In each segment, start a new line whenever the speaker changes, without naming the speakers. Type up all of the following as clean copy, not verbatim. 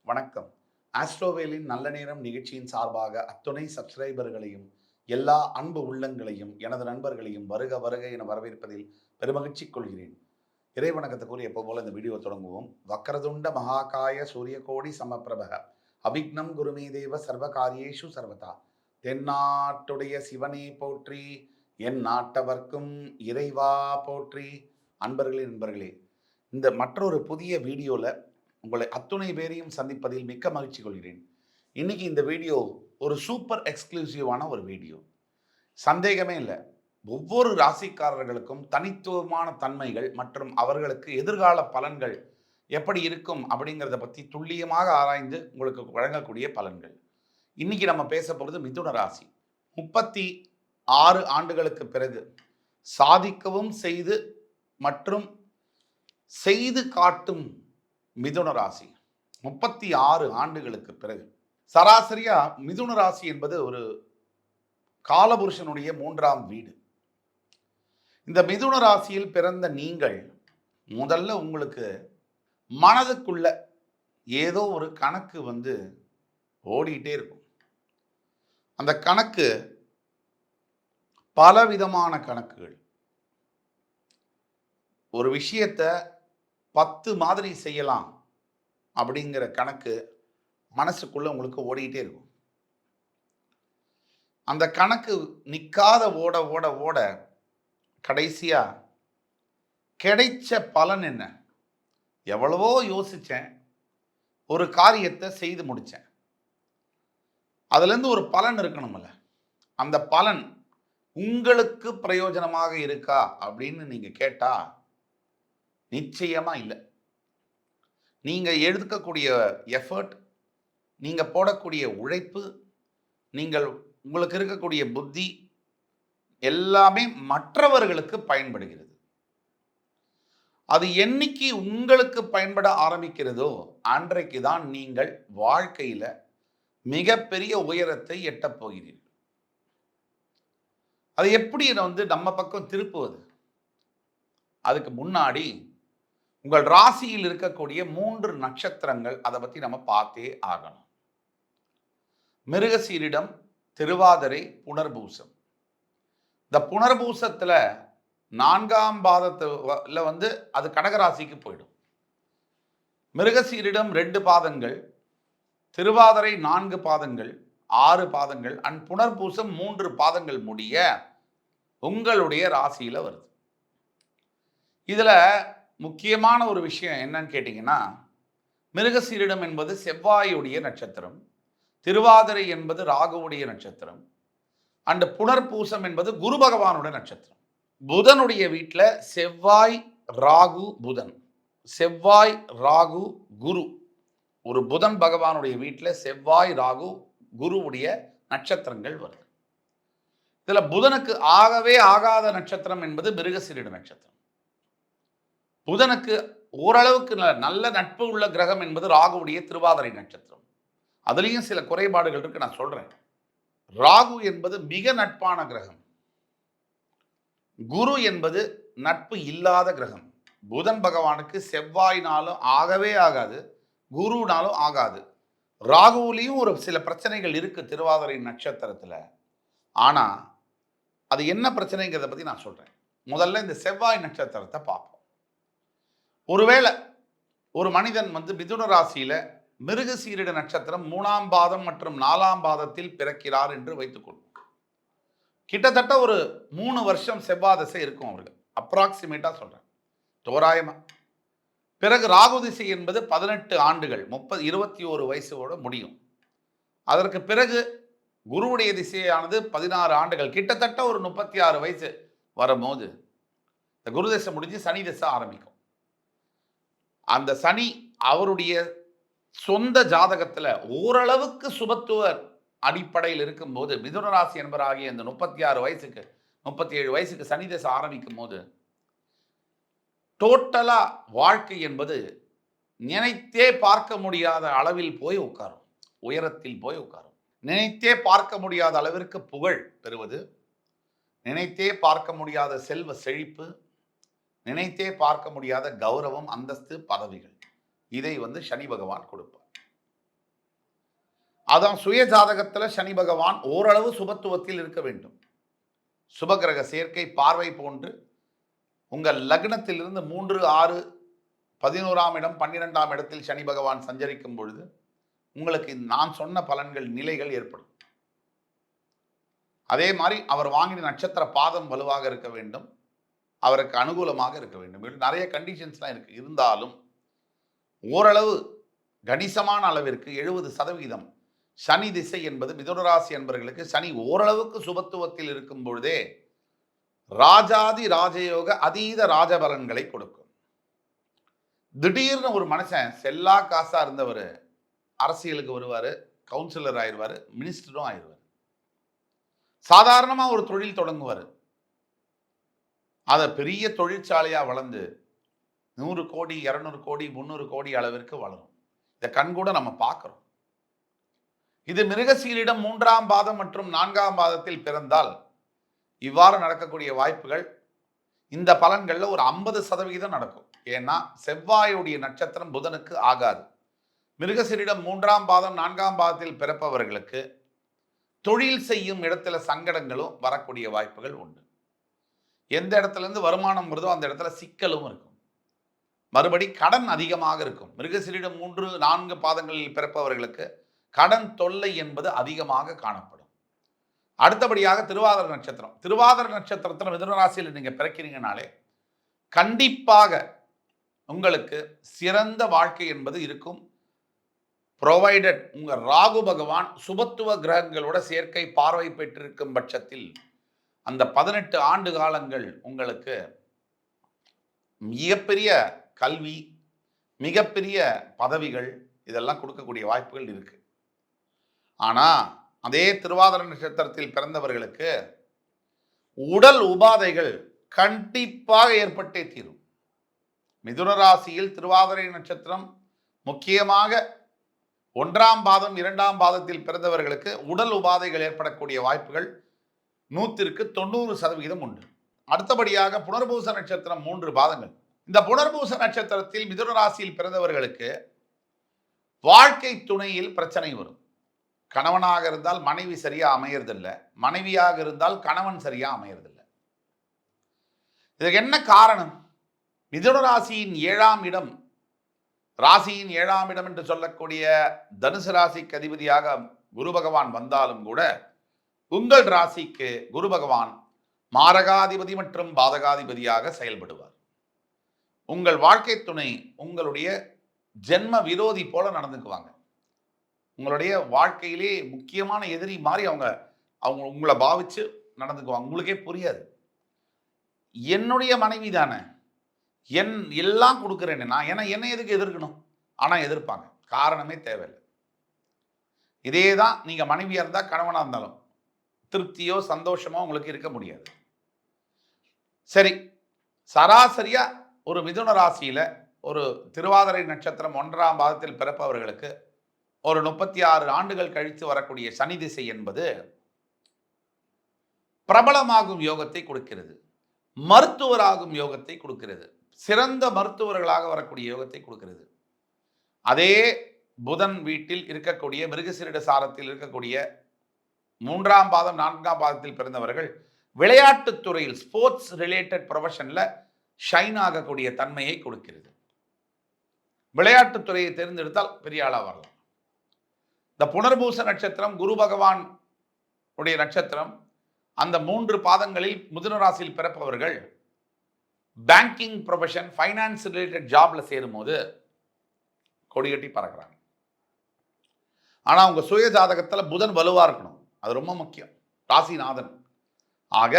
வணக்கம். ஆஸ்ட்ரோவேலின் நல்ல நேரம் நிகழ்ச்சியின் சார்பாக அத்துணை சப்ஸ்கிரைபர்களையும், எல்லா அன்பு உள்ளங்களையும், எனது நண்பர்களையும் வருக வருக என வரவேற்பதில் பெருமகிழ்ச்சி கொள்கிறேன். இறை வணக்கத்தை கூறி எப்போ போல இந்த வீடியோ தொடங்குவோம். வக்கரதுண்ட மகாகாய சூரியகோடி சமப்பிரபக அவிக்னம் குருமே தேவ சர்வ காரியேஷு சர்வதா. தென்னாட்டுடைய சிவனே போற்றி, என் நாட்டவர்க்கும் இறைவா போற்றி. அன்பர்களே, நண்பர்களே, இந்த மற்றொரு புதிய வீடியோல உங்களை அத்துணை பேரையும் சந்திப்பதில் மிக்க மகிழ்ச்சி கொள்கிறேன். இன்னைக்கு இந்த வீடியோ ஒரு சூப்பர் எக்ஸ்க்ளூசிவான ஒரு வீடியோ. சந்தேகமே இல்லை, ஒவ்வொரு ராசிக்காரர்களுக்கும் தனித்துவமான தன்மைகள் மற்றும் அவர்களுக்கு எதிர்கால பலன்கள் எப்படி இருக்கும் அப்படிங்கிறத பற்றி துல்லியமாக ஆராய்ந்து உங்களுக்கு வழங்கக்கூடிய பலன்கள். இன்னைக்கு நம்ம பேச போகிறது மிதுன ராசி. 36 ஆண்டுகளுக்கு பிறகு சாதிக்கவும் செய்து மற்றும் செய்து காட்டும் மிதுன ராசி. 36 ஆண்டுகளுக்கு பிறகு சராசரியா மிதுன ராசி என்பது ஒரு காலபுருஷனுடைய 3ஆம் வீடு. இந்த மிதுன ராசியில் பிறந்த நீங்கள் முதல்ல உங்களுக்கு மனதுக்குள்ள ஏதோ ஒரு கணக்கு ஓடிட்டே இருக்கும். அந்த கணக்கு பலவிதமான கணக்குகள். ஒரு விஷயத்தை 10 மாதிரி செய்யலாம் அப்படிங்கிற கணக்கு மனசுக்குள்ள உங்களுக்கு ஓடிக்கிட்டே இருக்கும். அந்த கணக்கு நிற்காத ஓட ஓட ஓட கடைசியா கிடைச்ச பலன் என்ன? எவ்வளவோ யோசிச்சேன், ஒரு காரியத்தை செய்து முடிச்சேன். அதுலேருந்து ஒரு பலன் இருக்கணும்ல. அந்த பலன் உங்களுக்கு பிரயோஜனமாக இருக்கா அப்படின்னு நீங்க கேட்டா நிச்சயமா இல்லை. நீங்க எடுக்கக்கூடிய எஃபர்ட், நீங்க போடக்கூடிய உழைப்பு, உங்களுக்கு இருக்கக்கூடிய புத்தி எல்லாமே மற்றவர்களுக்கு பயன்படுகிறது. அது என்னைக்கு உங்களுக்கு பயன்பட ஆரம்பிக்கிறதோ அன்றைக்கு தான் நீங்கள் வாழ்க்கையில மிகப்பெரிய உயரத்தை எட்டப் போகிறீர்கள். அது எப்படி நம்ம பக்கம் திருப்புவது? அதுக்கு முன்னாடி உங்கள் ராசியில் இருக்கக்கூடிய 3 நட்சத்திரங்கள், அதை பற்றி நம்ம பார்த்தே ஆகணும். மிருகசீரிடம், திருவாதிரை, புனர்பூசம். இந்த புனர்பூசத்தில் 4ஆம் பாதத்தில் அது கடகராசிக்கு போயிடும். மிருகசீரிடம் 2 பாதங்கள், திருவாதிரை 4 பாதங்கள், 6 பாதங்கள் அண்ட் புனர்பூசம் 3 பாதங்கள் முடிய உங்களுடைய ராசியில் வருது. இதில் முக்கியமான ஒரு விஷயம் என்னன்னு கேட்டிங்கன்னா, மிருகசீரிடம் என்பது செவ்வாயுடைய நட்சத்திரம், திருவாதிரை என்பது ராகுவுடைய நட்சத்திரம் அண்ட் புனர்பூசம் என்பது குரு பகவானுடைய நட்சத்திரம். புதனுடைய வீட்டில் செவ்வாய், ராகு, புதன், செவ்வாய், ராகு, குரு. ஒரு புதன் பகவானுடைய வீட்டில் செவ்வாய், ராகு, குருவுடைய நட்சத்திரங்கள் வருது. இதில் புதனுக்கு ஆகவே ஆகாத நட்சத்திரம் என்பது மிருகசீரிட நட்சத்திரம். புதனுக்கு ஓரளவுக்கு நல்ல நட்பு உள்ள கிரகம் என்பது ராகுவுடைய திருவாதிரை நட்சத்திரம். அதுலேயும் சில குறைபாடுகள் இருக்கு, நான் சொல்றேன். ராகு என்பது மிக நட்பான கிரகம். குரு என்பது நட்பு இல்லாத கிரகம். புதன் பகவானுக்கு செவ்வாயினாலும் ஆகவே ஆகாது, குருனாலும் ஆகாது. ராகுவிலையும் ஒரு சில பிரச்சனைகள் இருக்கு திருவாதிரை நட்சத்திரத்தில். ஆனா அது என்ன பிரச்சனைங்கிறத பத்தி நான் சொல்றேன். முதல்ல இந்த செவ்வாய் நட்சத்திரத்தை பார்ப்போம். ஒருவேளை ஒரு மனிதன் மிதுன ராசியில மிருகசீரிட நட்சத்திரம் 3ஆம் பாதம் மற்றும் 4ஆம் பாதத்தில் பிறக்கிறார் என்று வைத்துக்கொள்வோம். கிட்டத்தட்ட ஒரு 3 வருஷம் செவ்வாய் திசை இருக்கும் அவர்கள். அப்ராக்சிமேட்டா சொல்றேன், தோராயமா. பிறகு ராகு திசை என்பது 18 ஆண்டுகள், 21 வயசோட முடியும். அதற்கு பிறகு குருவுடைய திசையானது 16 ஆண்டுகள், கிட்டத்தட்ட ஒரு 36 வயசு வரும்போது இந்த குரு திசை முடிஞ்சு சனி திசை ஆரம்பிக்கும். அந்த சனி அவருடைய சொந்த ஜாதகத்தில் ஓரளவுக்கு சுபத்துவ அடிப்படையில் இருக்கும்போது, மிதுன ராசி என்பராகிய இந்த 36 வயசுக்கு 37 வயசுக்கு சனி திசை ஆரம்பிக்கும் போது டோட்டலா வாழ்க்கை என்பது நினைத்தே பார்க்க முடியாத அளவில் போய் உட்காரும், உயரத்தில் போய் உட்காரும். நினைத்தே பார்க்க முடியாத அளவிற்கு புகழ் பெறுவது, நினைத்தே பார்க்க முடியாத செல்வ செழிப்பு, நினைத்தே பார்க்க முடியாத கௌரவம், அந்தஸ்து, பதவிகள், இதை சனி பகவான் கொடுப்பார். அதான் சுய ஜாதகத்துல சனி பகவான் ஓரளவு சுபத்துவத்தில் இருக்க வேண்டும். சுபகிரக சேர்க்கை பார்வை போன்று உங்கள் லக்னத்திலிருந்து 3, 6, 11ஆம் இடம் 12ஆம் இடத்தில் சனி பகவான் சஞ்சரிக்கும் பொழுது உங்களுக்கு நான் சொன்ன பலன்கள் நிலைகள் ஏற்படும். அதே மாதிரி அவர் வாங்கின நட்சத்திர பாதம் வலுவாக இருக்க வேண்டும், அவருக்கு அனுகூலமாக இருக்க வேண்டும். நிறைய கண்டிஷன்ஸ்லாம் இருக்கு. இருந்தாலும் ஓரளவு கணிசமான அளவிற்கு 70% சனி திசை என்பது மிதுனராசி என்பவர்களுக்கு சனி ஓரளவுக்கு சுபத்துவத்தில் இருக்கும் பொழுதே ராஜாதி ராஜயோக அதீத ராஜபலன்களை கொடுக்கும். திடீர்னு ஒரு மனுஷன் செல்லா காசா இருந்தவர் அரசியலுக்கு வருவார், கவுன்சிலர் ஆயிடுவார், மினிஸ்டரும் ஆயிடுவார். சாதாரணமாக ஒரு தொழில் தொடங்குவார், அதை பெரிய தொழிற்சாலையாக வளர்ந்து 100 கோடி 200 கோடி 300 கோடி அளவிற்கு வளரும். இதை கண்கூட நம்ம பார்க்கிறோம். இது மிருகசீரிடம் 3ஆம் பாதம் மற்றும் 4ஆம் பாதத்தில் பிறந்தால் இவ்வாறு நடக்கக்கூடிய வாய்ப்புகள் இந்த பலன்களில் ஒரு 50% நடக்கும். ஏன்னா செவ்வாயுடைய நட்சத்திரம் புதனுக்கு ஆகாது. மிருகசீரிடம் 3ஆம் பாதம் 4ஆம் பாதத்தில் பிறப்பவர்களுக்கு தொழில் செய்யும் இடத்துல சங்கடங்களும் வரக்கூடிய வாய்ப்புகள் உண்டு. எந்த இடத்துல இருந்து வருமானம் வருதோ அந்த இடத்துல சிக்கலும் இருக்கும். மறுபடி கடன் அதிகமாக இருக்கும். மிருகசீரிடம் 3, 4 பாதங்களில் பிறப்பவர்களுக்கு கடன் தொல்லை என்பது அதிகமாக காணப்படும். அடுத்தபடியாக திருவாதிரை நட்சத்திரம். திருவாதிரை நட்சத்திரத்தில் மிதுன ராசியில் நீங்க பிறக்கிறீங்கனாலே கண்டிப்பாக உங்களுக்கு சிறந்த வாழ்க்கை என்பது இருக்கும். ப்ரொவைடட் உங்க ராகு பகவான் சுபத்துவ கிரகங்களோட சேர்க்கை பார்வை பெற்றிருக்கும் பட்சத்தில் அந்த 18 ஆண்டு காலங்கள் உங்களுக்கு மிகப்பெரிய கல்வி, மிகப்பெரிய பதவிகள் இதெல்லாம் கொடுக்கக்கூடிய வாய்ப்புகள் இருக்கு. ஆனா அதே திருவாதிரை நட்சத்திரத்தில் பிறந்தவர்களுக்கு உடல் உபாதைகள் கண்டிப்பாக ஏற்பட்டே தீரும். மிதுன ராசியில் திருவாதிரை நட்சத்திரம் முக்கியமாக 1ஆம் பாதம் 2ஆம் பாதத்தில் பிறந்தவர்களுக்கு உடல் உபாதைகள் ஏற்படக்கூடிய வாய்ப்புகள் 100க்கு 90% உண்டு. அடுத்தபடியாக புனர்பூச நட்சத்திரம் 3 பாதங்கள். இந்த புனர்பூச நட்சத்திரத்தில் மிதுன ராசியில் பிறந்தவர்களுக்கு வாழ்க்கை துணையில் பிரச்சனை வரும். கணவனாக இருந்தால் மனைவி சரியா அமையறதில்லை, மனைவியாக இருந்தால் கணவன் சரியா அமையறதில்லை. இதுக்கு என்ன காரணம்? மிதுன ராசியின் 7ஆம் இடம், ராசியின் 7ஆம் இடம் என்று சொல்லக்கூடிய தனுசு ராசிக்கு அதிபதியாக குரு பகவான் வந்தாலும் கூட உங்கள் ராசிக்கு குரு பகவான் மாரகாதிபதி மற்றும் பாதகாதிபதியாக செயல்படுவார். உங்கள் வாழ்க்கை துணை உங்களுடைய ஜென்ம விரோதி போல நடந்துக்குவாங்க. உங்களுடைய வாழ்க்கையிலே முக்கியமான எதிரி மாதிரி அவங்க உங்களை பாவிச்சு நடந்துக்குவாங்க. உங்களுக்கே புரியாது. என்னுடைய மனைவி தானே, எல்லாம் கொடுக்குறேன்னு நான் என்னை எதுக்கு எதிர்க்கணும்? ஆனால் எதிர்ப்பாங்க. காரணமே தேவையில்லை. இதே தான் நீங்கள் மனைவியாக இருந்தால் கணவனாக இருந்தாலும் திருப்தியோ சந்தோஷமோ உங்களுக்கு இருக்க முடியாது. சரி, சராசரியா ஒரு மிதுன ராசியில ஒரு திருவாதிரை நட்சத்திரம் 1ஆம் பாதத்தில் பிறப்பவர்களுக்கு ஒரு 36 ஆண்டுகள் கழித்து வரக்கூடிய சனி திசை என்பது பிரபலமாகும் யோகத்தை கொடுக்கிறது, மருத்துவராகும் யோகத்தை கொடுக்கிறது, சிறந்த மருத்துவர்களாக வரக்கூடிய யோகத்தை கொடுக்கிறது. அதே புதன் வீட்டில் இருக்கக்கூடிய மிருகசீரிட சாரத்தில் இருக்கக்கூடிய 3ஆம் பாதம் 4ஆம் பாதத்தில் பிறந்தவர்கள் விளையாட்டுத் துறையில் ஸ்போர்ட்ஸ் ரிலேட்டட் ப்ரொஃபஷன்ல ஷைன் ஆகக்கூடிய தன்மையை கொடுக்கிறது. விளையாட்டுத் துறையை தேர்ந்தெடுத்தால் பெரிய ஆளா வரலாம். இந்த புனர்பூச நட்சத்திரம் குரு பகவான் உடைய நட்சத்திரம். அந்த 3 பாதங்களில் மிதுன ராசியில் பிறப்பவர்கள் பேங்கிங் ப்ரொஃபஷன், ஃபைனான்ஸ் ரிலேட்டட் ஜாப்ல சேரும் போது கொடிகட்டி பறக்கிறாங்க. ஆனா உங்க சுய ஜாதகத்தில் புதன் வலுவா இருக்கணும். அது ரொம்ப முக்கியம். ராசிநாதன். ஆக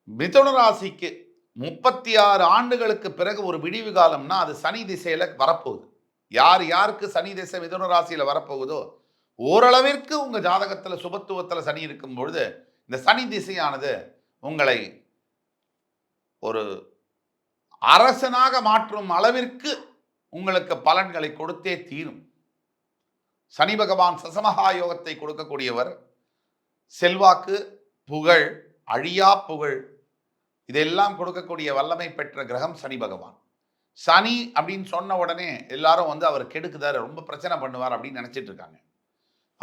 மிதுன ராசிக்கு 36 ஆண்டுகளுக்கு பிறகு ஒரு விடிவு காலம்னா அது சனி திசையில வரப்போகுது. யாருக்கு சனி திசை மிதுன ராசியில வரப்போகுதோ ஓரளவிற்கு உங்க ஜாதகத்தில் சுபத்துவத்தில் சனி இருக்கும் பொழுது இந்த சனி திசையானது உங்களை ஒரு அரசனாக மாற்றும் அளவிற்கு உங்களுக்கு பலன்களை கொடுத்தே தீரும். சனி பகவான் சசமகா யோகத்தை கொடுக்கக்கூடியவர். செல்வாக்கு, புகழ், அழியா புகழ் இதெல்லாம் கொடுக்கக்கூடிய வல்லமை பெற்ற கிரகம் சனி பகவான். சனி அப்படின்னு சொன்ன உடனே எல்லாரும் அவர் கெடுக்குதார், ரொம்ப பிரச்சனை பண்ணுவார் அப்படின்னு நினைச்சிட்டு இருக்காங்க.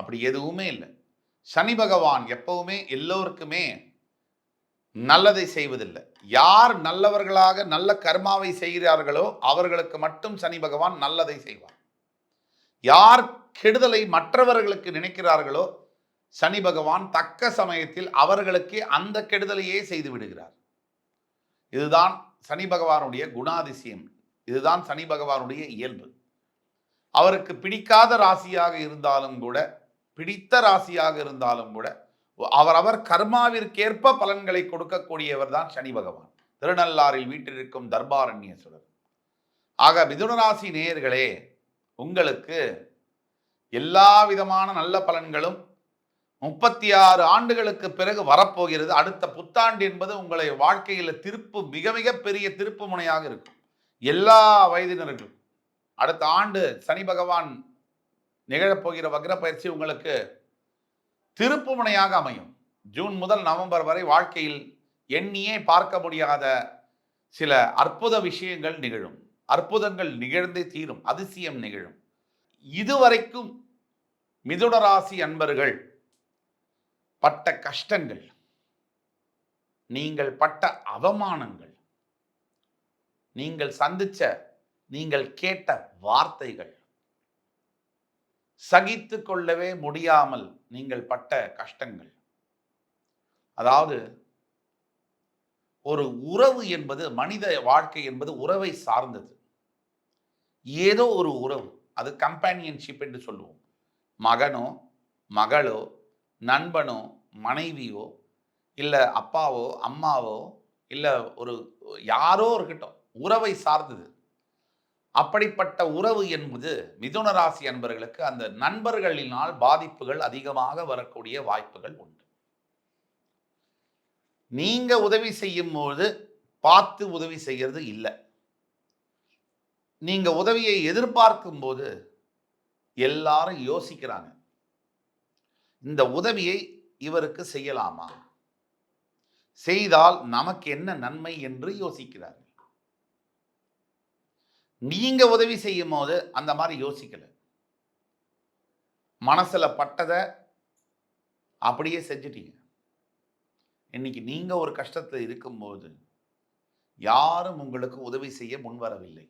அப்படி எதுவுமே இல்லை. சனி பகவான் எப்பவுமே எல்லோருக்குமே நல்லதை செய்வதில்லை. யார் நல்லவர்களாக நல்ல கர்மாவை செய்கிறார்களோ அவர்களுக்கு மட்டும் சனி பகவான் நல்லதை செய்வார். யார் கெடுதலை மற்றவர்களுக்கு நினைக்கிறார்களோ சனி பகவான் தக்க சமயத்தில் அவர்களுக்கே அந்த கெடுதலையே செய்து விடுகிறார். இதுதான் சனி பகவானுடைய குணாதிசயம். இதுதான் சனி பகவானுடைய இயல்பு. அவருக்கு பிடிக்காத ராசியாக இருந்தாலும் கூட, பிடித்த ராசியாக இருந்தாலும் கூட, அவரவர் கர்மாவிற்கேற்ப பலன்களை கொடுக்கக்கூடியவர் தான் சனி பகவான். திருநள்ளாறில் வீட்டிற்கும் தர்பாரண்யேஸ்வரர். ஆக மிதுன ராசி நேயர்களே, உங்களுக்கு எல்லா விதமான நல்ல பலன்களும் 36 ஆண்டுகளுக்கு பிறகு வரப்போகிறது. அடுத்த புத்தாண்டு என்பது உங்களை வாழ்க்கையில் மிக மிக பெரிய திருப்பு முனையாக இருக்கும். எல்லா வயதினர்களும் அடுத்த ஆண்டு சனி பகவான் நிகழப்போகிற வக்ர பயிற்சி உங்களுக்கு திருப்பு முனையாக அமையும். ஜூன் முதல் நவம்பர் வரை வாழ்க்கையில் எண்ணியே பார்க்க முடியாத சில அற்புத விஷயங்கள் நிகழும். அற்புதங்கள் நிகழ்ந்தே தீரும். அதிசயம் நிகழும். இதுவரைக்கும் மிதுன ராசி அன்பர்கள் பட்ட கஷ்டங்கள், நீங்கள் பட்ட அவமானங்கள், நீங்கள் சந்திச்ச, நீங்கள் கேட்ட வார்த்தைகள், சகித்து கொள்ளவே முடியாமல் நீங்கள் பட்ட கஷ்டங்கள். அதாவது ஒரு உறவு என்பது, மனித வாழ்க்கை என்பது உறவை சார்ந்தது. ஏதோ ஒரு உறவு, அது கம்பேனியன்ஷிப் என்று சொல்லுவோம். மகனோ மகளோ நண்பனோ மனைவியோ இல்லை அப்பாவோ அம்மாவோ இல்லை ஒரு யாரோ இருக்கட்டும், உறவை சார்ந்தது. அப்படிப்பட்ட உறவு என்பது மிதுன ராசி அன்பர்களுக்கு அந்த நண்பர்களினால் பாதிப்புகள் அதிகமாக வரக்கூடிய வாய்ப்புகள் உண்டு. நீங்க உதவி செய்யும் போது பார்த்து உதவி செய்யறது இல்லை. நீங்க உதவியை எதிர்பார்க்கும் போது எல்லாரும் யோசிக்கிறாங்க, இந்த உதவியை இவருக்கு செய்யலாமா, செய்தால் நமக்கு என்ன நன்மை என்று யோசிக்கிறார்கள். நீங்க உதவி செய்யும் போது அந்த மாதிரி யோசிக்கல. மனசுல பட்டதை அப்படியே செஞ்சிட்டீங்க. இன்னைக்கு நீங்க ஒரு கஷ்டத்தில் இருக்கும்போது யாரும் உங்களுக்கு உதவி செய்ய முன்வரவில்லை.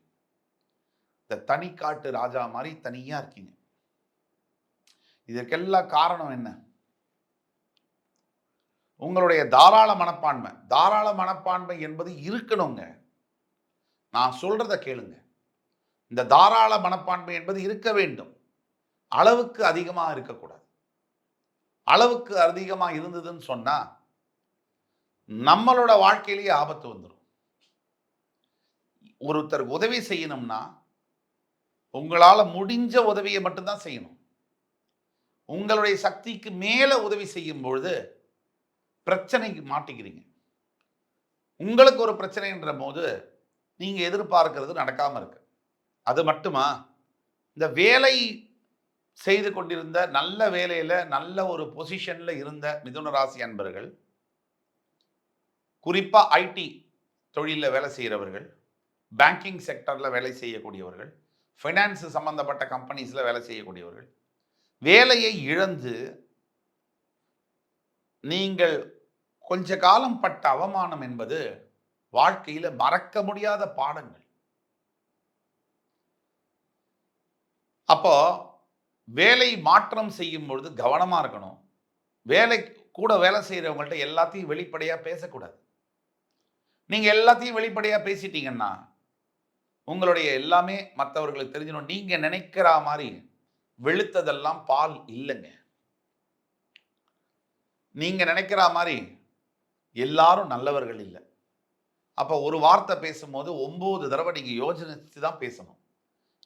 இந்த தனிக்காட்டு ராஜா மாதிரி தனியா இருக்கீங்க. இதற்கெல்லாம் காரணம் என்ன? உங்களுடைய தாராள மனப்பான்மை. தாராள மனப்பான்மை என்பது இருக்கணுங்க. நான் சொல்றத கேளுங்க. இந்த தாராள மனப்பான்மை என்பது இருக்க வேண்டும். அளவுக்கு அதிகமாக இருக்கக்கூடாது. அளவுக்கு அதிகமாக இருந்ததுன்னு சொன்னா நம்மளோட வாழ்க்கையிலேயே ஆபத்து வந்துடும். ஒருத்தருக்கு உதவி செய்யணும்னா உங்களால முடிஞ்ச உதவியை மட்டும்தான் செய்யணும். உங்களுடைய சக்திக்கு மேல உதவி செய்யும் பொழுது பிரச்சனைக்கு மாட்டிக்கிறீங்க. உங்களுக்கு ஒரு பிரச்சனைன்ற போது நீங்க எதிர்பார்க்கிறது நடக்காம இருக்கு. அது மட்டுமா, இந்த வேலை செய்து கொண்டிருந்த நல்ல வேலையில நல்ல ஒரு பொசிஷன்ல இருந்த மிதுன ராசி அன்பர்கள், குறிப்பா ஐடி தொழிலில் வேலை செய்கிறவர்கள், பேங்கிங் செக்டர்ல வேலை செய்யக்கூடியவர்கள், ஃபைனான்ஸ் சம்பந்தப்பட்ட கம்பெனிஸ்ல வேலை செய்யக்கூடியவர்கள், வேலையை இழந்து நீங்கள் கொஞ்ச காலம் பட்ட அவமானம் என்பது வாழ்க்கையில மறக்க முடியாத பாடங்கள். அப்போ வேலை மாற்றம் செய்யும் பொழுது கவனமா இருக்கணும். வேலை கூட வேலை செய்யறவங்கள்ட்ட எல்லாத்தையும் வெளிப்படையா பேசக்கூடாது. நீங்க எல்லாத்தையும் வெளிப்படையா பேசிட்டீங்கன்னா உங்களுடைய எல்லாமே மற்றவர்களுக்கு தெரிஞ்சிடும். நீங்க நினைக்கிற மாதிரி வெளுத்ததெல்லாம் பால் இல்லைங்க. நீங்க நினைக்கிற மாதிரி எல்லாரும் நல்லவர்கள் இல்லை. அப்ப ஒரு வார்த்தை பேசும்போது 9 தடவை நீங்க யோசனை தான் பேசணும்.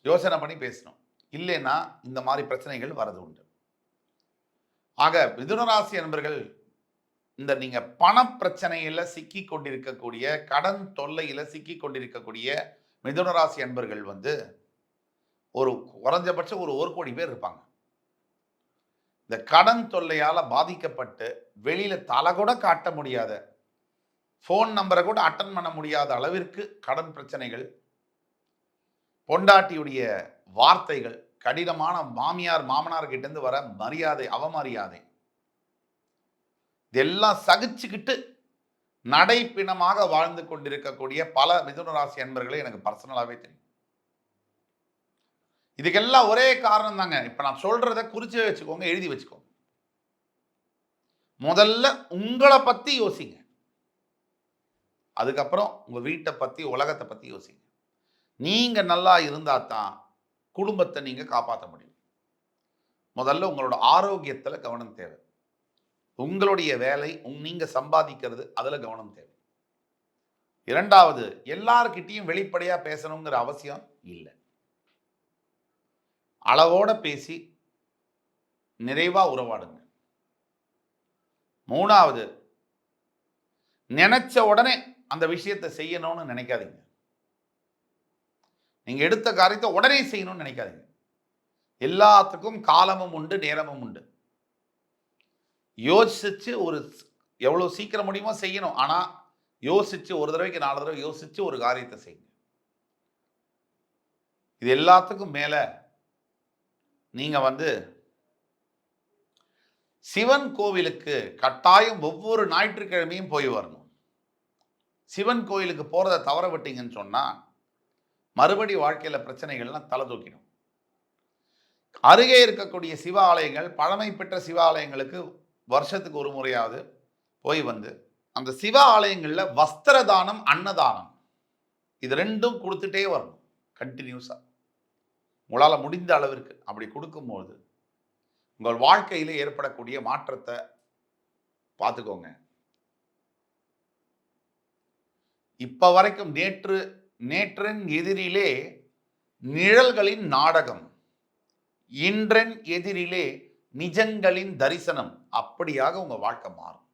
யோசனை பண்ணி பேசணும். இல்லைன்னா இந்த மாதிரி பிரச்சனைகள் வரது உண்டு. ஆக மிதுனராசி அன்பர்கள், இந்த நீங்க பண பிரச்சனையில சிக்கி கொண்டிருக்கக்கூடிய, கடன் தொல்லையில சிக்கி கொண்டிருக்கக்கூடிய மிதுனராசி அன்பர்கள் ஒரு குறைஞ்சபட்சம் ஒரு 1 கோடி பேர் இருப்பாங்க. இந்த கடன் தொல்லையால பாதிக்கப்பட்டு வெளியில தலை கூட காட்ட முடியாத, போன் நம்பரை கூட அட்டன் பண்ண முடியாத அளவிற்கு கடன் பிரச்சனைகள், பொண்டாட்டியுடைய வார்த்தைகள், கடினமான மாமியார் மாமனார் கிட்ட இருந்து வர மரியாதை, அவமரியாதை இதெல்லாம் சகிச்சுக்கிட்டு நடைப்பிணமாக வாழ்ந்து கொண்டிருக்கக்கூடிய பல மிதுன ராசி அன்பர்களே எனக்கு பர்சனலாவே தெரியும். இதுக்கெல்லாம் ஒரே காரணம் தாங்க. இப்ப நான் சொல்றத குறிச்சு வச்சுக்கோங்க, எழுதி வச்சுக்கோங்க. முதல்ல உங்களை பத்தி யோசிங்க. அதுக்கப்புறம் உங்க வீட்டை பத்தி, உலகத்தை பத்தி யோசிங்க. நீங்க நல்லா இருந்தா தான் குடும்பத்தை நீங்க காப்பாற்ற முடியும். முதல்ல உங்களோட ஆரோக்கியத்துல கவனம் தேவை. உங்களுடைய வேலை, நீங்க சம்பாதிக்கிறது, அதுல கவனம் தேவை. இரண்டாவது, எல்லார்கிட்டையும் வெளிப்படையா பேசணுங்கிற அவசியம் இல்லை. அளவோட பேசி நிறைவா உறவாடுங்க. மூணாவது, நினைச்ச உடனே அந்த விஷயத்தை செய்யணும்னு நினைக்காதீங்க. நீங்க எடுத்த காரியத்தை உடனே செய்யணும்னு நினைக்காதீங்க. எல்லாத்துக்கும் காலமும் உண்டு, நேரமும் உண்டு. யோசிச்சு எவ்வளவு சீக்கிரம் முடியுமோ செய்யணும். ஆனா யோசிச்சு ஒரு தடவைக்கு 4 தடவை யோசிச்சு ஒரு காரியத்தை செய்யுங்க. இது எல்லாத்துக்கும் மேல நீங்க சிவன் கோவிலுக்கு கட்டாயம் ஒவ்வொரு ஞாயிற்றுக்கிழமையும் போய் வரணும். சிவன் கோயிலுக்கு போறதை தவற விட்டீங்கன்னு சொன்னா மறுபடி வாழ்க்கையில பிரச்சனைகள்லாம் தலை தூக்கிடும். அருகே இருக்கக்கூடிய சிவ ஆலயங்கள், பழமை பெற்ற சிவ ஆலயங்களுக்கு வருஷத்துக்கு ஒரு முறையாவது போய் அந்த சிவ ஆலயங்கள்ல வஸ்திர தானம், அன்னதானம் இது ரெண்டும் கொடுத்துட்டே வரணும் கண்டினியூஸா. உங்களால் முடிந்த அளவிற்கு அப்படி கொடுக்கும்போது உங்கள் வாழ்க்கையில ஏற்படக்கூடிய மாற்றத்தை பார்த்துக்கோங்க. இப்ப வரைக்கும் நேற்றின் எதிரிலே நிழல்களின் நாடகம், இன்றன் எதிரிலே நிஜங்களின் தரிசனம், அப்படியாக உங்க வாழ்க்கை மாறும்.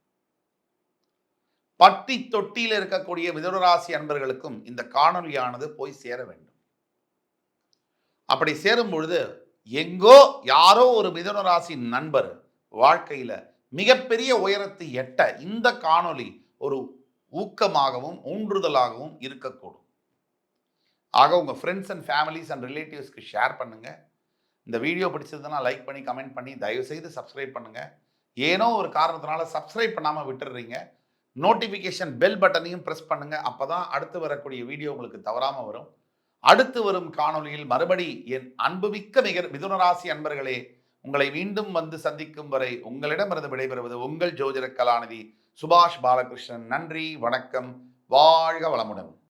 பட்டி தொட்டியில் இருக்கக்கூடிய மிதுனராசி அன்பர்களுக்கும் இந்த காணொலியானது போய் சேர வேண்டும். அப்படி சேரும் பொழுது எங்கோ யாரோ ஒரு மிதுனராசி நண்பர் வாழ்க்கையில மிகப்பெரிய உயரத்தை எட்ட இந்த காணொலி ஒரு ஊக்கமாகவும் ஊன்றுதலாகவும் இருக்கக்கூடும். ஆக உங்க ஃப்ரெண்ட்ஸ் அண்ட் ஃபேமிலிஸ் அண்ட் ரிலேட்டிவ்ஸ்க்கு ஷேர் பண்ணுங்க. இந்த வீடியோ பிடிச்சதுன்னா லைக் பண்ணி, கமெண்ட் பண்ணி, தயவு செய்து சப்ஸ்கிரைப் பண்ணுங்க. ஏனோ ஒரு காரணத்தினால சப்ஸ்கிரைப் பண்ணாம விட்டுடுறீங்க. நோட்டிபிகேஷன் பெல் பட்டனையும் பிரஸ் பண்ணுங்க. அப்பதான் அடுத்து வரக்கூடிய வீடியோ உங்களுக்கு தவறாம வரும். அடுத்து வரும் காணொலியில் மறுபடி என் அன்புமிக்க மிதுனராசி அன்பர்களே உங்களை மீண்டும் சந்திக்கும் வரை உங்களிடமிருந்து விடைபெறுவது உங்கள் ஜோதிட கலாநிதி சுபாஷ் பாலகிருஷ்ணன். நன்றி, வணக்கம், வாழ்க வளமுடன்.